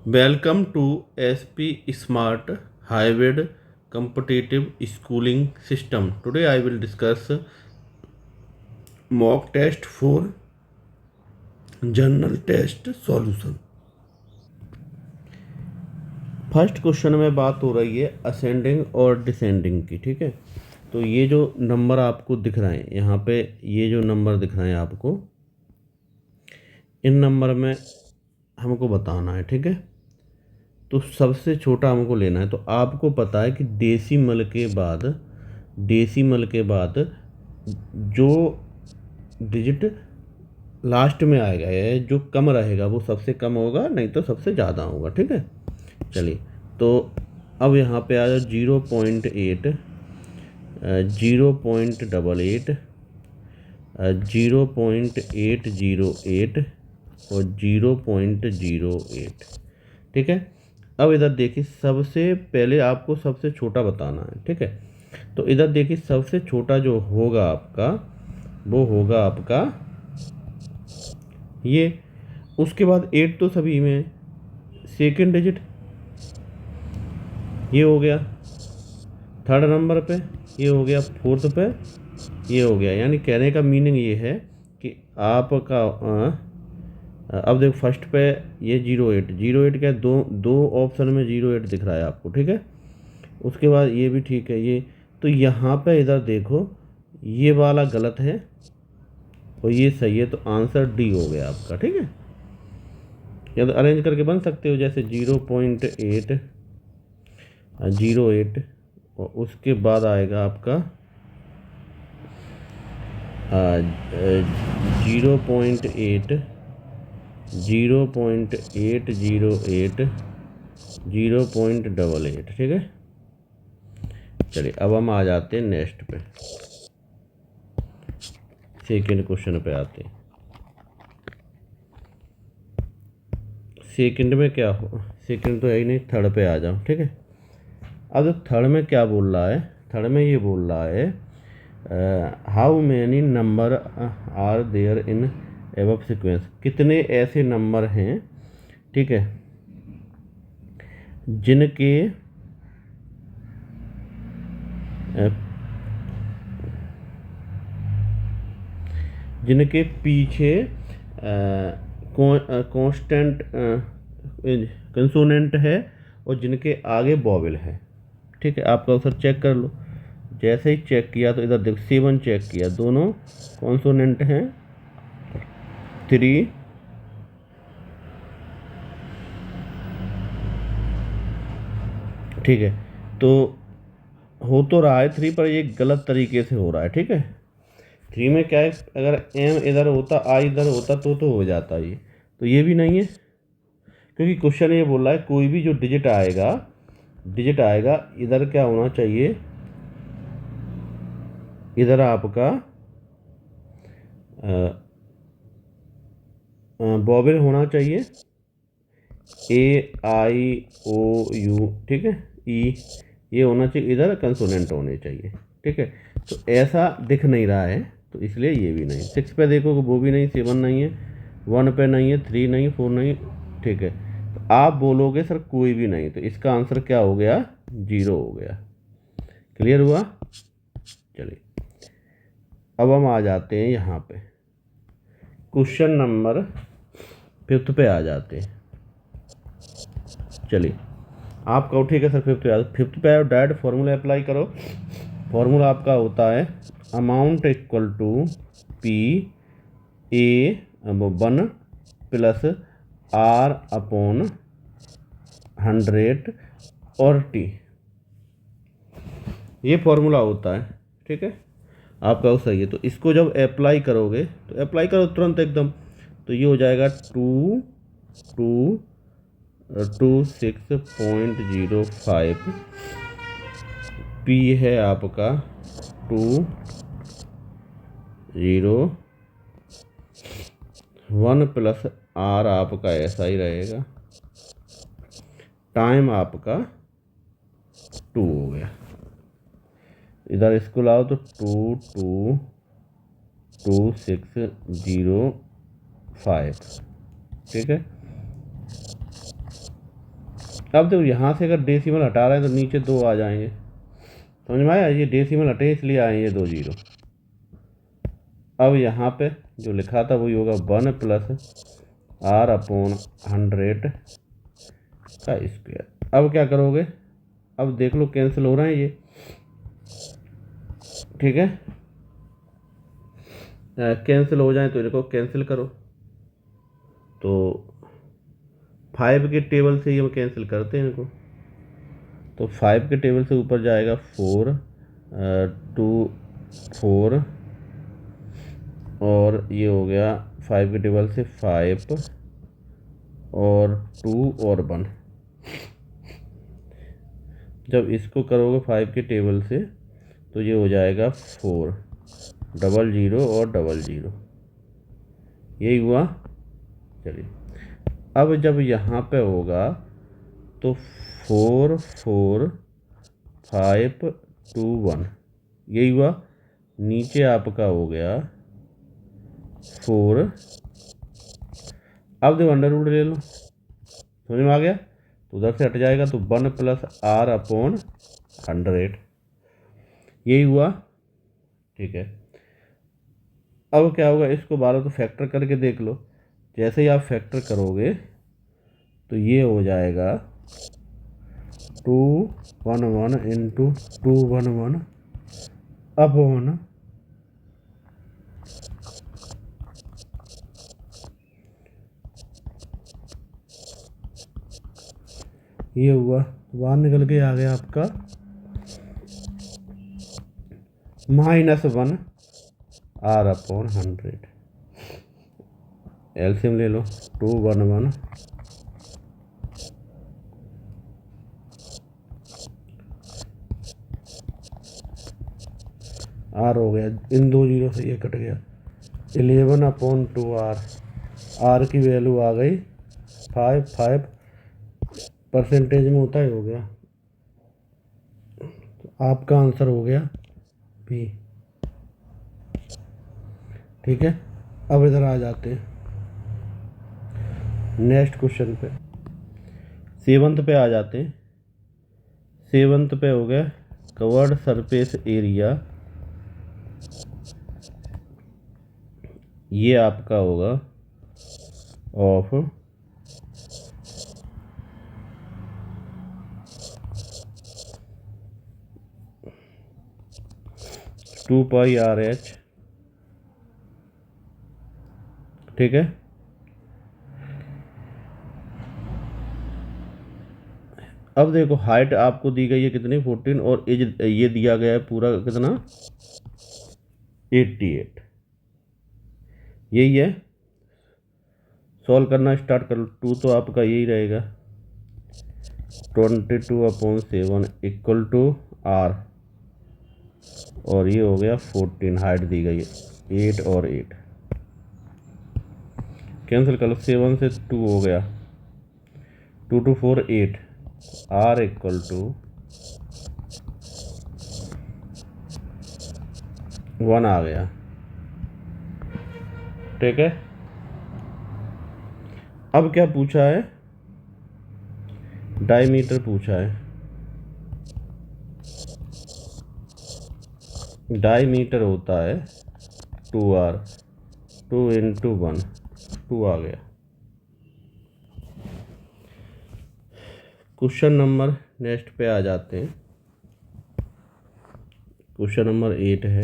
Welcome to SP Smart Hybrid Competitive Schooling System. Today I will discuss mock test for general test solution. First question में बात हो रही है ascending और descending की। ठीक है, तो ये जो नंबर आपको दिख रहे हैं यहाँ पे, ये जो नंबर दिख रहे हैं आपको, इन नंबर में हमको बताना है। ठीक है, तो सबसे छोटा हमको लेना है। तो आपको पता है कि डेसिमल के बाद जो डिजिट लास्ट में आएगा या जो कम रहेगा वो सबसे कम होगा, नहीं तो सबसे ज़्यादा होगा। ठीक है, चलिए तो अब यहाँ पे आ जाओ 0.8, 0.88, 0.808 और 0.08। ठीक है, अब इधर देखिए, सबसे पहले आपको सबसे छोटा बताना है। ठीक है, तो इधर देखिए सबसे छोटा जो होगा आपका, वो होगा आपका ये। उसके बाद 8 तो सभी में, सेकेंड डिजिट ये हो गया, थर्ड नंबर पे ये हो गया, फोर्थ पे ये हो गया। यानी कहने का मीनिंग ये है कि आपका अब देखो फर्स्ट पे ये 0.8 क्या है, दो ऑप्शन में 0.8 दिख रहा है आपको। ठीक है, उसके बाद ये भी ठीक है ये। तो यहाँ पे इधर देखो, ये वाला गलत है और ये सही है, तो आंसर डी हो गया आपका। ठीक है, या तो अरेंज करके बन सकते हो, जैसे 0.8, 0.8 और उसके बाद आएगा आपका 0.8, 0.808, 0.88। ठीक है, चलिए अब हम आ जाते हैं नेक्स्ट पे, सेकेंड क्वेश्चन पे आते हैं। सेकंड में क्या हो, सेकंड तो है ही नहीं, थर्ड पे आ जाओ। ठीक है, अब तो थर्ड में क्या बोल रहा है, थर्ड में ये बोल रहा है how many number are there in above sequence, कितने ऐसे नंबर हैं, ठीक है, जिनके जिनके पीछे कांस्टेंट कंसोनेंट है और जिनके आगे वॉवेल है। ठीक है, आपका उत्तर चेक कर लो। जैसे ही चेक किया तो इधर देखो 7 चेक किया, दोनों कॉन्सोनेंट हैं। 3, ठीक है, तो हो तो रहा है 3 पर ये गलत तरीके से हो रहा है। ठीक है, 3 में क्या है, अगर एम इधर होता, आई इधर होता तो हो जाता ये, तो ये भी नहीं है, क्योंकि क्वेश्चन ये बोल रहा है कोई भी जो डिजिट आएगा इधर क्या होना चाहिए, इधर आपका वॉवेल होना चाहिए, ए आई ओ यू। ठीक है, ई ये होना चाहिए, इधर कंसोनेंट होने चाहिए। ठीक है, तो ऐसा दिख नहीं रहा है, तो इसलिए ये भी नहीं। 6 पे देखो वो भी नहीं, 7 नहीं है, 1 पे नहीं है, 3 नहीं, 4 नहीं। ठीक है, तो आप बोलोगे सर कोई भी नहीं, तो इसका आंसर क्या हो गया, 0 हो गया। क्लियर हुआ। चलिए अब हम आ जाते हैं यहाँ पे, क्वेश्चन नंबर 5 पे आ जाते हैं। चलिए आप कहो ठीक है सर 5 पे आ, 5 पे आओ, डायरेक्ट फार्मूला अप्लाई करो। फार्मूला आपका होता है amount equal to P A 1 plus R upon 100 और टी, ये फार्मूला होता है। ठीक है, आपका वो सही है। तो इसको जब अप्लाई करोगे, तो अप्लाई करो तुरंत एकदम, तो ये हो जाएगा 26.05। पी है आपका 201 प्लस आर आपका ऐसा ही रहेगा, टाइम आपका 2 हो गया। इधर इसको लाओ तो 2222605। ठीक है, अब देखो यहाँ से अगर डेसिमल हटा रहे हैं तो नीचे 2 आ जाएंगे, समझ में आया? ये डेसिमल हटे इसलिए आए ये 2 जीरो। अब यहाँ पे जो लिखा था वही होगा 1 प्लस आर अपॉन 100 का स्क्वायर। अब क्या करोगे, अब देख लो कैंसिल हो रहे हैं ये, ठीक है? कैंसिल हो जाए तो इनको कैंसिल करो। तो 5 के टेबल से ही हम कैंसिल करते हैं इनको। तो 5 के टेबल से ऊपर जाएगा 4 2 4 और ये हो गया 5 के टेबल से 5 और 2 और 1। जब इसको करोगे 5 के टेबल से तो ये हो जाएगा 4 00 और 00, यही हुआ। चलिए अब जब यहाँ पे होगा तो 4 4 5 2 1, यही हुआ। नीचे आपका हो गया 4। अब देखो अंडर रूट ले लो, समझ में आ गया? तो उधर से हट जाएगा तो 1 प्लस आर अपॉन 100, यही हुआ, ठीक है? अब क्या होगा, इसको 12 तो फैक्टर करके देख लो। जैसे ही आप फैक्टर करोगे तो ये हो जाएगा 211 इंटू 211 अपॉन ये हुआ, बाहर निकल के आ गया आपका -1 आर अपॉन 100। एलसीएम ले लो, 211 आर हो गया, इन 2 जीरो से ये कट गया, 11 अपॉन 2 आर। आर की वैल्यू आ गई 5 परसेंटेज में होता है, हो गया। तो आपका आंसर हो गया बी, ठीक है? अब इधर आ जाते हैं नेक्स्ट क्वेश्चन पे, 7th पे आ जाते हैं। 7th पे हो गया कवर्ड सरफेस एरिया, ये आपका होगा ऑफ 2 पाई आर एच, ठीक है? अब देखो हाइट आपको दी गई है कितनी 14 और एज ये दिया गया है पूरा कितना 88, यही है। सॉल्व करना स्टार्ट कर लो। 2 तो आपका यही रहेगा 22/7 इक्वल टू आर और ये हो गया 14, हाइट दी गई है 8 और 8 कैंसिल कर लो, 7 से 2 हो गया, 2 2 4 8, आर इक्वल टू 1 आ गया, ठीक है? अब क्या पूछा है, डायमीटर पूछा है। डायमीटर होता है 2r, 2 इंटू 1, 2 आ गया। क्वेश्चन नंबर नेक्स्ट पे आ जाते हैं। क्वेश्चन नंबर 8 है,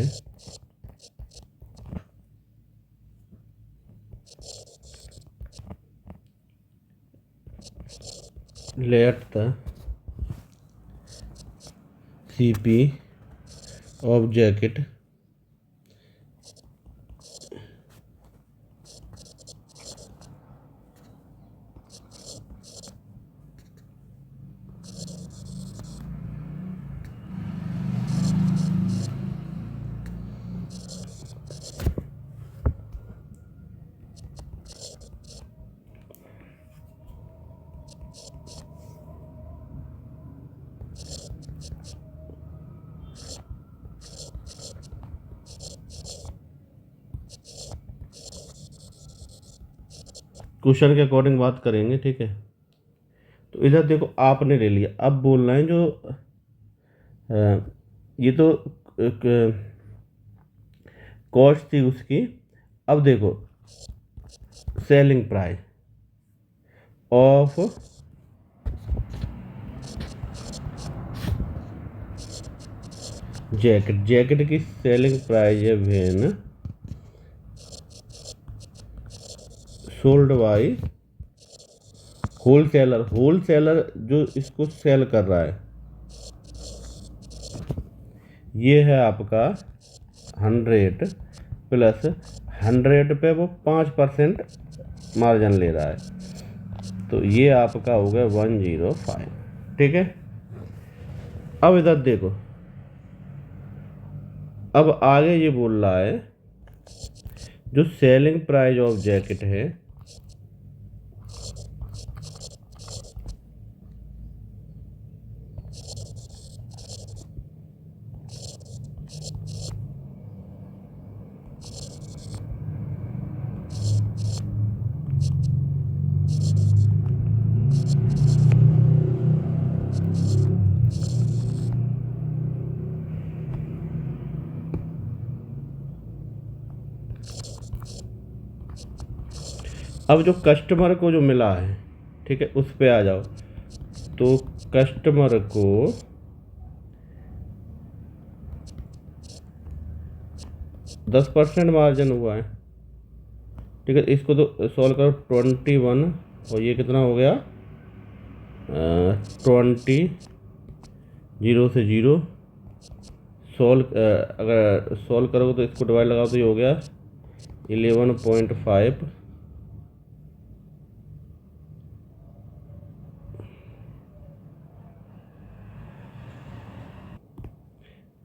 let the CP of jacket question के अकॉर्डिंग बात करेंगे, ठीक है? तो इधर देखो आपने ले लिया, अब बोलना है जो ये तो कॉस्ट थी उसकी। अब देखो selling price of jacket, jacket की सेलिंग प्राइस है when sold by wholesaler, wholesaler जो इसको सेल कर रहा है, ये है आपका 100 प्लस 100 पे वो 5% मार्जिन ले रहा है, तो ये आपका हो गया 105। ठीक है, अब इधर देखो, अब आगे ये बोल रहा है जो सेलिंग प्राइस ऑफ जैकेट है अब जो कस्टमर को जो मिला है, ठीक है, उस पे आ जाओ। तो कस्टमर को 10% मार्जिन हुआ है। ठीक है, इसको तो सॉल्व करो 21, और ये कितना हो गया 20, 0 से 0 सॉल्व, अगर सॉल्व करोगे तो इसको डिवाइड लगाओ तो ये हो गया 11.5।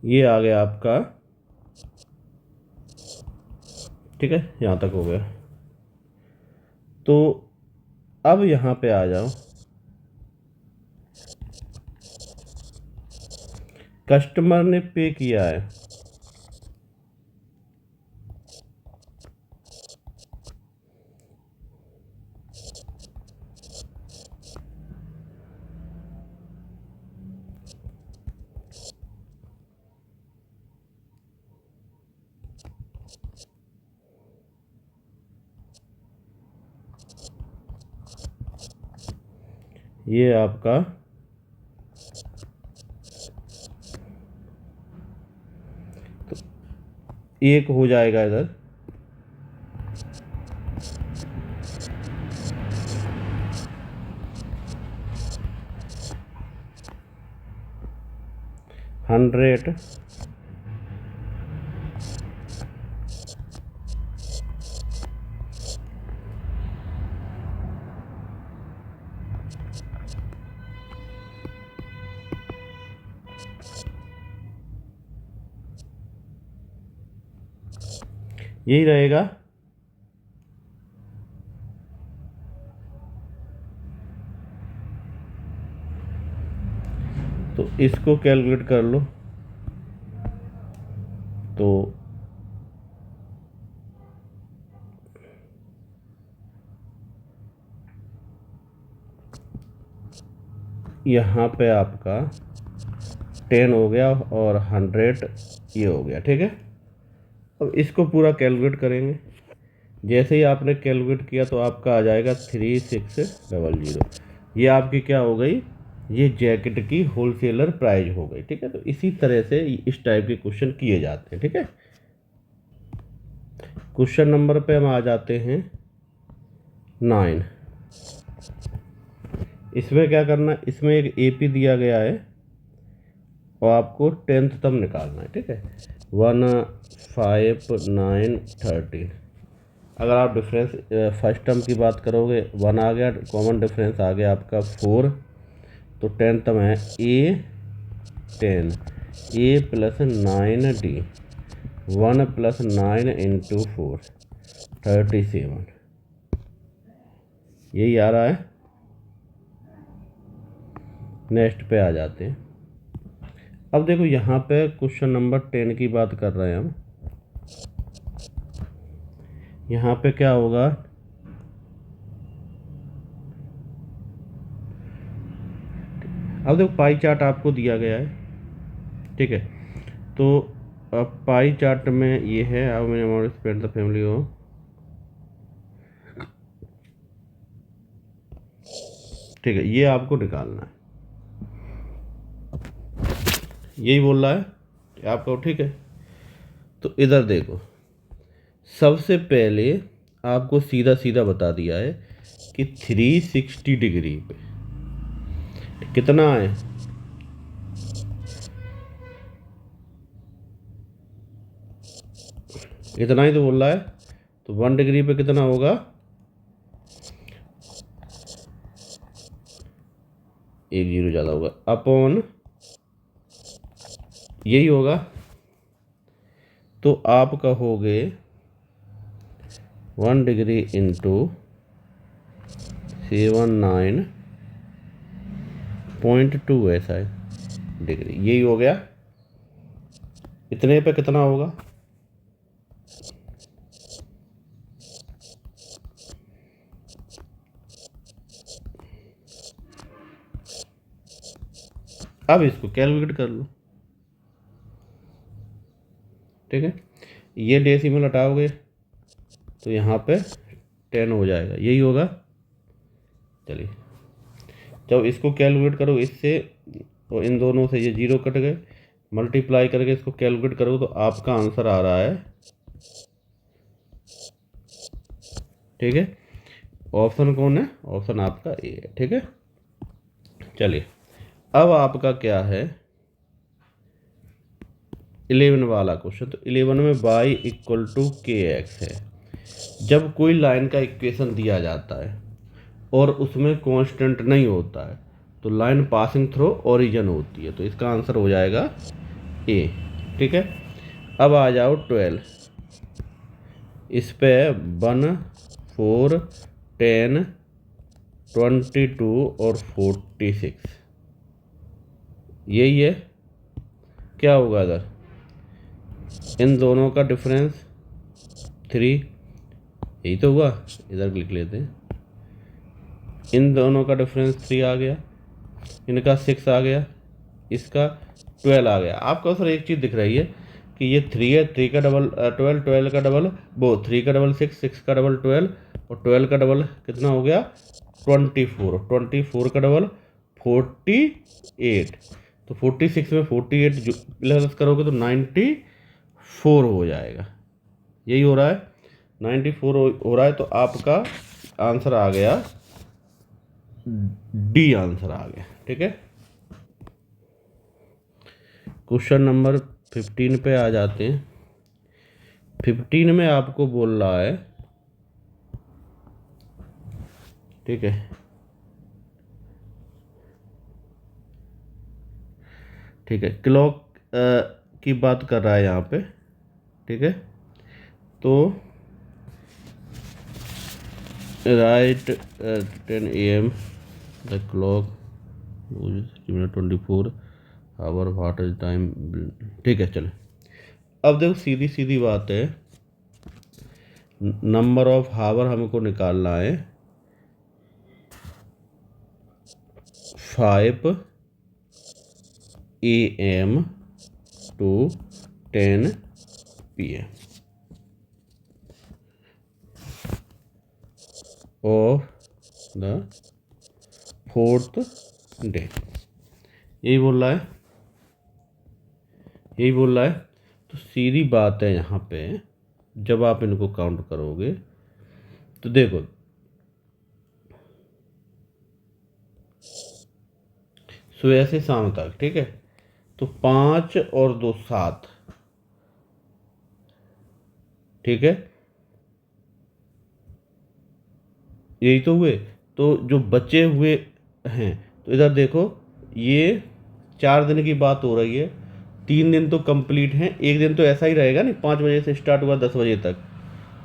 ये आ गया आपका, ठीक है, यहाँ तक हो गया। तो अब यहाँ पे आ जाओ, कस्टमर ने पे किया है, ये आपका तो एक हो जाएगा इधर, हंड्रेड यही रहेगा। तो इसको कैलकुलेट कर लो, तो यहाँ पे आपका 10 हो गया और 100 ये हो गया। ठीक है, अब इसको पूरा कैलकुलेट करेंगे। जैसे ही आपने कैलकुलेट किया तो आपका आ जाएगा 3600। ये आपकी क्या हो गई, ये जैकेट की होलसेलर प्राइस हो गई। ठीक है, तो इसी तरह से इस टाइप के क्वेश्चन किए जाते हैं। ठीक है, क्वेश्चन नंबर पे हम आ जाते हैं 9। इसमें क्या करना है, इसमें एक एपी दिया गया है और आपको 10th तक निकालना है। ठीक है, 1, 5, 9, 13। अगर आप डिफरेंस फर्स्ट टर्म की बात करोगे 1 आ गया, कॉमन डिफरेंस आ गया आपका 4, तो 10 टर्म है A10, A plus 9D, 1 plus 9 into 4, 37। यही आ रहा है। नेक्स्ट पे आ जाते हैं। अब देखो यहाँ पे क्वेश्चन नंबर 10 की बात कर रहे हैं हम। यहाँ पे क्या होगा, अब देखो पाई चार्ट आपको दिया गया है, ठीक है। तो अब पाई चार्ट में ये है, अब मैंने अमाउंट स्पेंड द फैमिली हो, ठीक है, ये आपको निकालना है, यही बोल रहा है आपको, ठीक है। तो इधर देखो, सबसे पहले आपको सीधा सीधा बता दिया है कि 360 डिग्री पे कितना है, इतना ही तो बोल रहा है। तो 1 डिग्री पे कितना होगा, 1 जीरो ज़्यादा होगा, अपॉन यही होगा। तो आप कहोगे 1 डिग्री इंटू 79.2 ऐसा है डिग्री, यही हो गया। इतने पे कितना होगा, अब इसको कैलकुलेट कर लो, ठीक है। ये डेसिमल हटाओगे तो यहाँ पे 10 हो जाएगा, यही होगा। चलिए जब इसको कैलकुलेट करो इससे, तो इन दोनों से ये जीरो कट गए, मल्टीप्लाई करके इसको कैलकुलेट करो तो आपका आंसर आ रहा है, ठीक है। ऑप्शन कौन है, ऑप्शन आपका ए है, ठीक है। चलिए अब आपका क्या है 11 वाला क्वेश्चन। तो 11 में y इक्वल टू के एक्स है। जब कोई लाइन का इक्वेशन दिया जाता है और उसमें कांस्टेंट नहीं होता है तो लाइन पासिंग थ्रू ओरिजिन होती है, तो इसका आंसर हो जाएगा ए, ठीक है। अब आ जाओ 12, इस पे 1 4 10 22 और 46, यही है। क्या होगा इधर, इन दोनों का डिफरेंस 3, यही तो हुआ, इधर लिख लेते हैं। इन दोनों का डिफरेंस 3 आ गया, इनका 6 आ गया, इसका 12 आ गया। आपको सर एक चीज़ दिख रही है कि ये 3 है, 3 का डबल 12, 12 का डबल वो 3 का डबल 6, 6 का डबल 12 और 12 का डबल कितना हो गया 24, 24 का डबल 48। तो 46 में 48 जो प्लस करोगे तो 94 हो जाएगा, यही हो रहा है, 94 हो रहा है। तो आपका आंसर आ गया डी, आंसर आ गया, ठीक है। क्वेश्चन नंबर 15 पे आ जाते हैं। 15 में आपको बोल रहा है, ठीक है, ठीक है, क्लॉक की बात कर रहा है यहाँ पे, ठीक है। तो right 10 AM the clock 24 hour what is time, ठीक है। चले अब देखो सीधी सीधी बात है, नंबर ऑफ हावर हमको निकालना है 5 AM to 10 PM of the 4th day, यही बोल रहा है, यही बोल रहा है। तो सीधी बात है यहाँ पे, जब आप इनको काउंट करोगे तो देखो सुबह से शाम तक, ठीक है। तो 5 और 2 7, ठीक है, यही तो हुए। तो जो बचे हुए हैं, तो इधर देखो ये 4 दिन की बात हो रही है, 3 दिन तो कंप्लीट हैं, एक दिन तो ऐसा ही रहेगा नहीं, 5 बजे से स्टार्ट हुआ 10 बजे तक।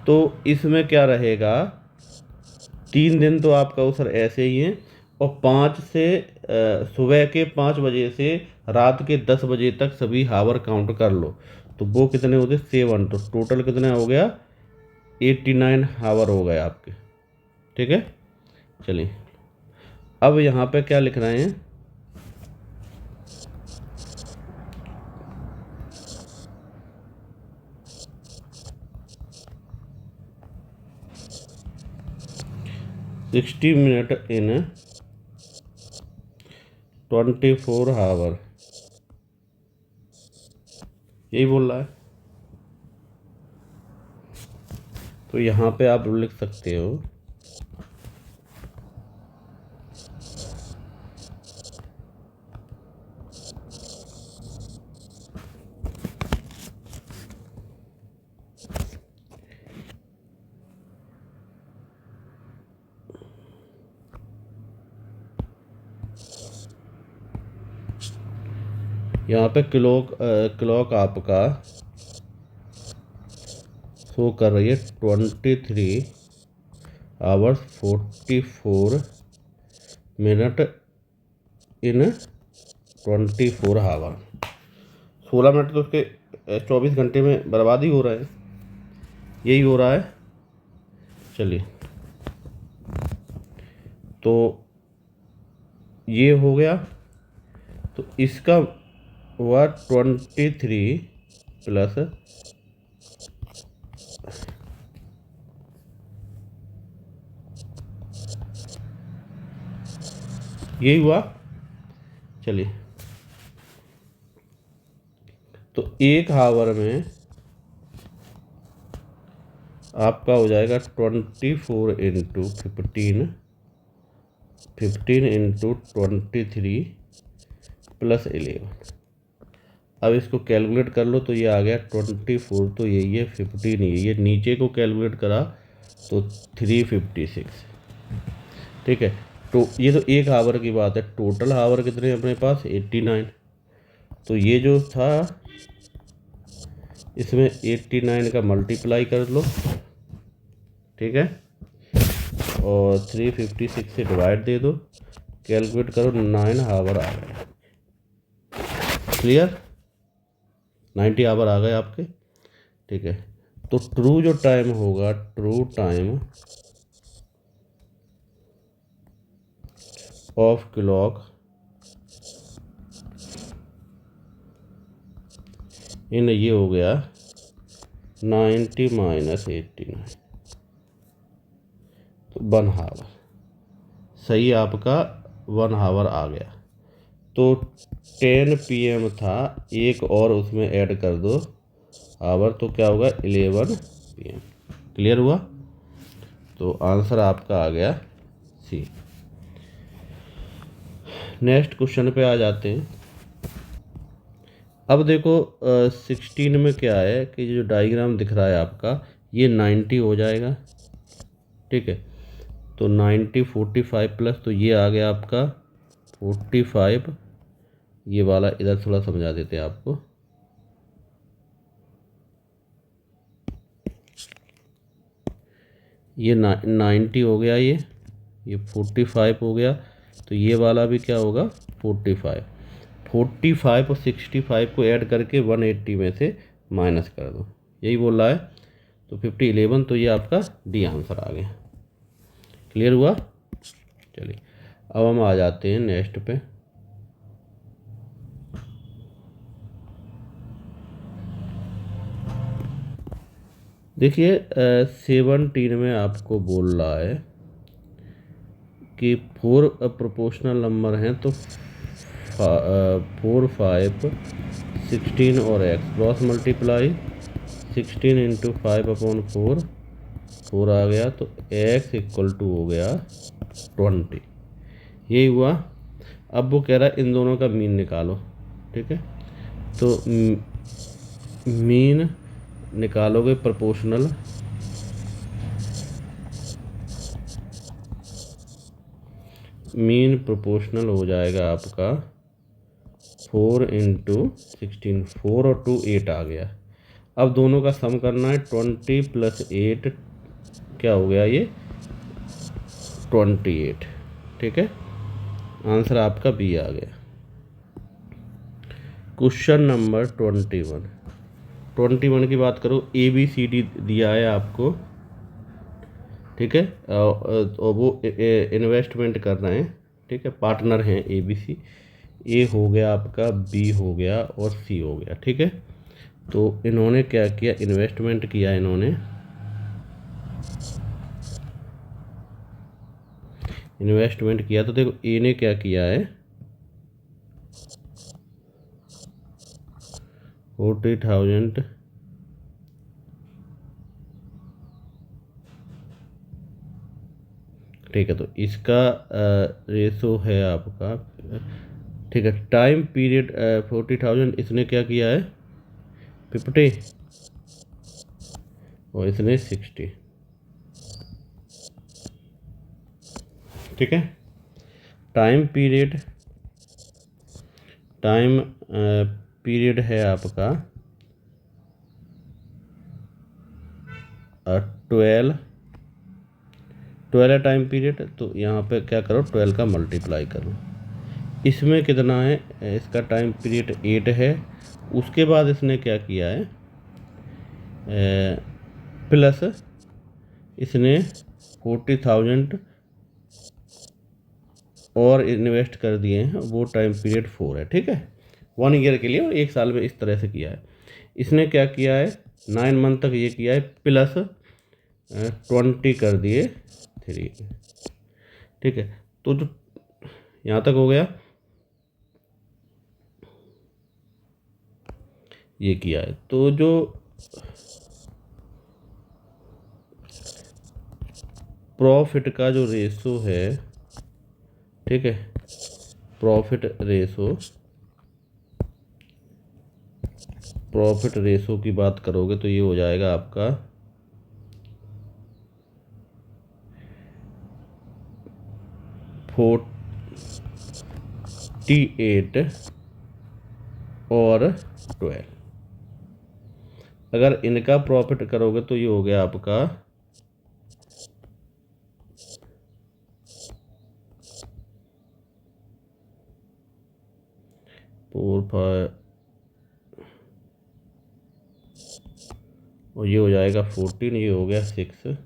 तो इसमें क्या रहेगा, 3 दिन तो आपका वो सर ऐसे ही हैं, और 5 से सुबह के 5 बजे से रात के 10 बजे तक सभी हावर काउंट कर लो, तो वो कितने होते 7, तो टोटल कितना हो गया 89 हावर हो गए आपके, ठीक है। चलिए अब यहाँ पे क्या लिख रहे हैं, 60 मिनट इन 24 आवर, यही बोल रहा है। तो यहाँ पे आप लिख सकते हो यहाँ पे क्लॉक आपका शो कर रही है 23 hours 44 minute in 24 hour. 16 minute तो उसके 24 घंटे में बर्बाद ही हो रहा है, यही हो रहा है। चलिए, तो ये हो गया। तो इसका हुआ 23 प्लस यही हुआ। चलिए, तो 1 आवर में आपका हो जाएगा 24 इंटू 15 इंटू 23 प्लस 11। अब इसको कैलकुलेट कर लो, तो ये आ गया 24, तो यही है 15, यही है। नीचे को कैलकुलेट करा तो 356, ठीक है। तो ये तो 1 आवर की बात है, टोटल आवर कितने अपने पास 89। तो ये जो था इसमें 89 का मल्टीप्लाई कर लो, ठीक है, और 356 से डिवाइड दे दो, कैलकुलेट करो, 9 आवर आ गए। क्लियर, 90 आवर आ गए आपके, ठीक है। तो ट्रू जो टाइम होगा, true time of clock in ये हो गया 90 माइनस 89, तो 1 आवर। सही, आपका 1 आवर आ गया। तो 10 PM था, एक और उसमें ऐड कर दो आवर, तो क्या होगा 11 PM। क्लियर हुआ? तो आंसर आपका आ गया सी। नेक्स्ट क्वेश्चन पे आ जाते हैं। अब देखो 16 में क्या है कि जो डायग्राम दिख रहा है आपका, ये 90 हो जाएगा, ठीक है। तो 90 45 प्लस, तो ये आ गया आपका 45। ये वाला इधर थोड़ा समझा देते हैं आपको। ये 90 हो गया, ये 45 हो गया, तो ये वाला भी क्या होगा 45। 45 और 65 को ऐड करके 180 में से माइनस कर दो, यही बोल रहा है। तो 50 11, तो ये आपका डी आंसर आ गया। क्लियर हुआ? चलिए, अब हम आ जाते हैं नेक्स्ट पे। देखिए 17 में आपको बोल रहा है कि 4 प्रोपोर्शनल नंबर हैं, तो 4 5 16 और x क्रॉस मल्टीप्लाई 16 इंटू 5/4 4 आ गया, तो x इक्वल टू हो गया 20, यही हुआ। अब वो कह रहा है इन दोनों का मीन निकालो, ठीक है। तो मीन निकालोगे प्रोपोर्शनल, मीन प्रोपोर्शनल हो जाएगा आपका 4 इंटू 16, 4 और 2 8 आ गया। अब दोनों का सम करना है, 20 प्लस 8 क्या हो गया, ये 28, ठीक है। आंसर आपका बी आ गया। क्वेश्चन नंबर 21 की बात करो, ABCD दिया है आपको, ठीक है, और वो इन्वेस्टमेंट कर रहे हैं, ठीक है, पार्टनर हैं ABC। ए हो गया आपका, बी हो गया और सी हो गया, ठीक है। तो इन्होंने क्या किया, इन्वेस्टमेंट किया इन्होंने इन्वेस्टमेंट किया, तो देखो ए ने क्या किया है 40,000, ठीक है। तो इसका रेशो है आपका, ठीक है। टाइम पीरियड 40,000, इसने क्या किया है 50 और इसने 60, ठीक है। टाइम पीरियड है आपका 12 है टाइम पीरियड। तो यहाँ पे क्या करो 12 का मल्टीप्लाई करो, इसमें कितना है, इसका टाइम पीरियड 8 है। उसके बाद इसने क्या किया है प्लस इसने 40,000 और इन्वेस्ट कर दिए हैं, वो टाइम पीरियड 4 है, ठीक है। 1 ईयर के लिए और 1 साल में इस तरह से किया है। इसने क्या किया है 9 मंथ तक ये किया है, प्लस 20 कर दिए 3, ठीक है। तो जो यहाँ तक हो गया, ये किया है। तो जो प्रॉफिट का जो रेशो है, ठीक है, प्रॉफिट रेशो की बात करोगे तो ये हो जाएगा आपका 48 और 12। अगर इनका प्रॉफिट करोगे तो ये हो गया आपका 4 5 और ये हो जाएगा 14, ये हो गया 6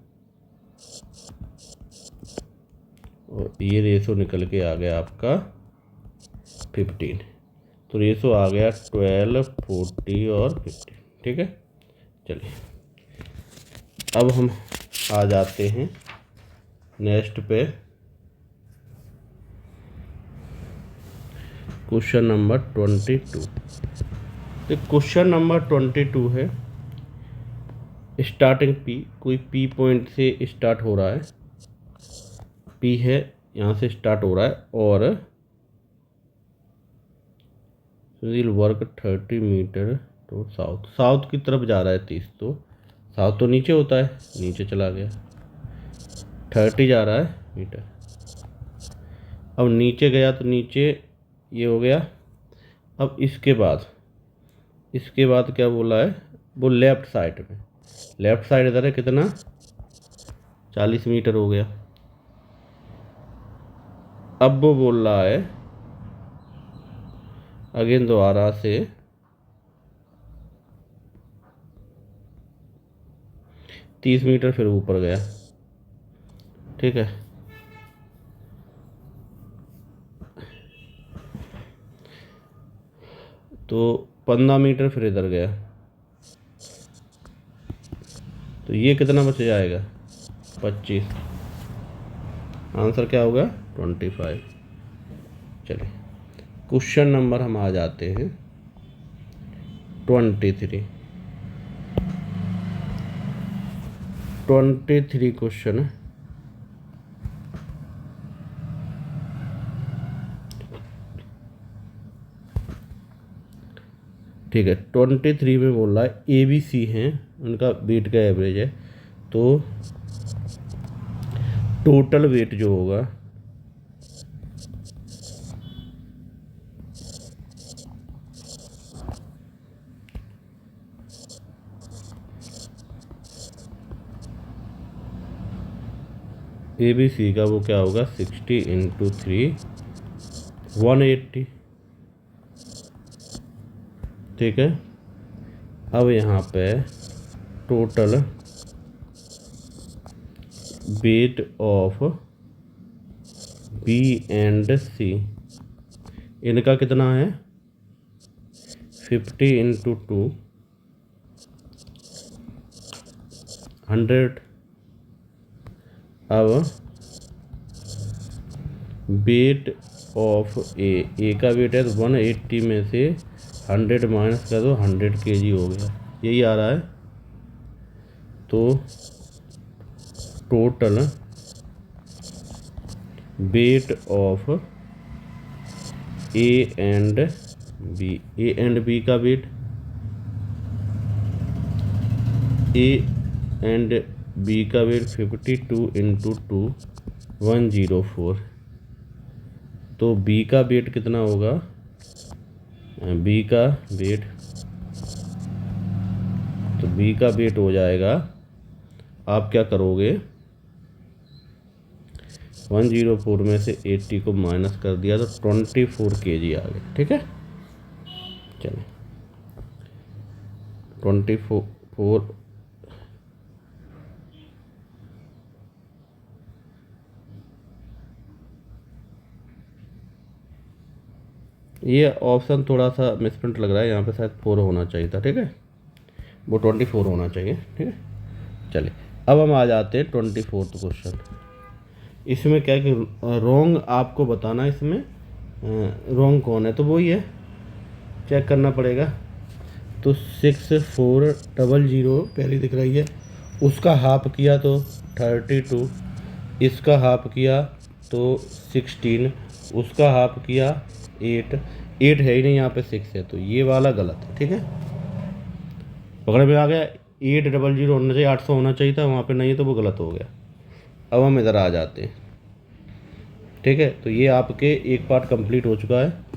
और ये रेशो निकल के आ गया आपका 15। तो रेशो आ गया 12, 40 और 15, ठीक है। चलिए अब हम आ जाते हैं नेक्स्ट पे, क्वेश्चन नंबर 22। तो क्वेश्चन नंबर 22 है स्टार्टिंग पी, कोई पी पॉइंट से स्टार्ट हो रहा है, पी है यहाँ से स्टार्ट हो रहा है और विल वर्क 30 मीटर तो साउथ की तरफ जा रहा है 30। तो साउथ तो नीचे होता है, नीचे चला गया, 30 जा रहा है मीटर। अब नीचे गया तो नीचे ये हो गया। अब इसके बाद क्या बोला है, वो लेफ़्ट साइड में, लेफ़्ट साइड इधर है कितना 40 मीटर हो गया। अब वो बोल रहा है अगेन दोबारा से 30 मीटर फिर ऊपर गया, ठीक है। तो 15 मीटर फिर इधर गया, तो ये कितना बच जाएगा 25। आंसर क्या होगा 25। चलिए क्वेश्चन नंबर हम आ जाते हैं 23। 23 क्वेश्चन है, ठीक है। 23 में बोल रहा है ABC हैं, उनका वेट का एवरेज है। तो टोटल वेट जो होगा ABC का वो क्या होगा 60 × 3 180, ठीक है। अब यहाँ पे total weight of B and C, इनका कितना है 50 × 2 100। अब वेट ऑफ ए का वेट है तो 180 में से 100 माइनस कर दो, 100 kg हो गया, यही आ रहा है। तो total weight of A and B का वेट, ए एंड बी का वेट 52 × 2 104। तो बी का वेट कितना होगा, बी का वेट, तो बी का वेट हो जाएगा, आप क्या करोगे 104 में से 80 को माइनस कर दिया तो 24 kg आ गया। ठीक है, चलिए 24 ये ऑप्शन थोड़ा सा मिसप्रिंट लग रहा है, यहाँ पे शायद 4 होना चाहिए था। ठीक है, वो 24 होना चाहिए। ठीक है, चलिए अब हम आ जाते हैं 24th क्वेश्चन। इसमें क्या कि रॉन्ग आपको बताना, इसमें रॉन्ग कौन है, तो वही है, चेक करना पड़ेगा। तो 6400 पहली दिख रही है, उसका हाफ किया तो 32, इसका हाफ किया तो 16, उसका हाफ किया 8 है ही नहीं, यहाँ पे 6 है, तो ये वाला गलत है। ठीक है, पकड़ में आ गया। 800 होना चाहिए, 800 होना चाहिए था, वहाँ पे नहीं है तो वो गलत हो गया। अब हम इधर आ जाते हैं। ठीक है, तो ये आपके एक पार्ट कंप्लीट हो चुका है।